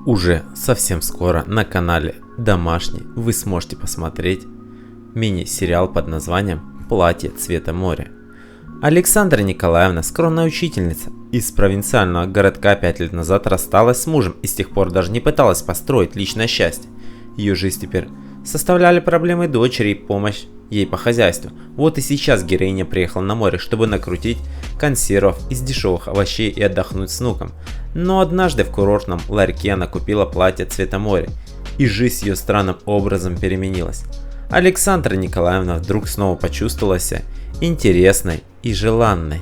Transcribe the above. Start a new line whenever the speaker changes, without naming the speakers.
Уже совсем скоро на канале Домашний вы сможете посмотреть мини-сериал под названием «Платье цвета моря». Александра Николаевна, скромная учительница из провинциального городка, 5 лет назад рассталась с мужем и с тех пор даже не пыталась построить личное счастье. Ее жизнь теперь составляли проблемы дочери и помощь ей по хозяйству. Вот и сейчас героиня приехала на море, чтобы накрутить консервов из дешевых овощей и отдохнуть с внуком. Но однажды в курортном ларьке она купила платье цвета моря, и жизнь ее странным образом переменилась. Александра Николаевна вдруг снова почувствовала себя интересной и желанной.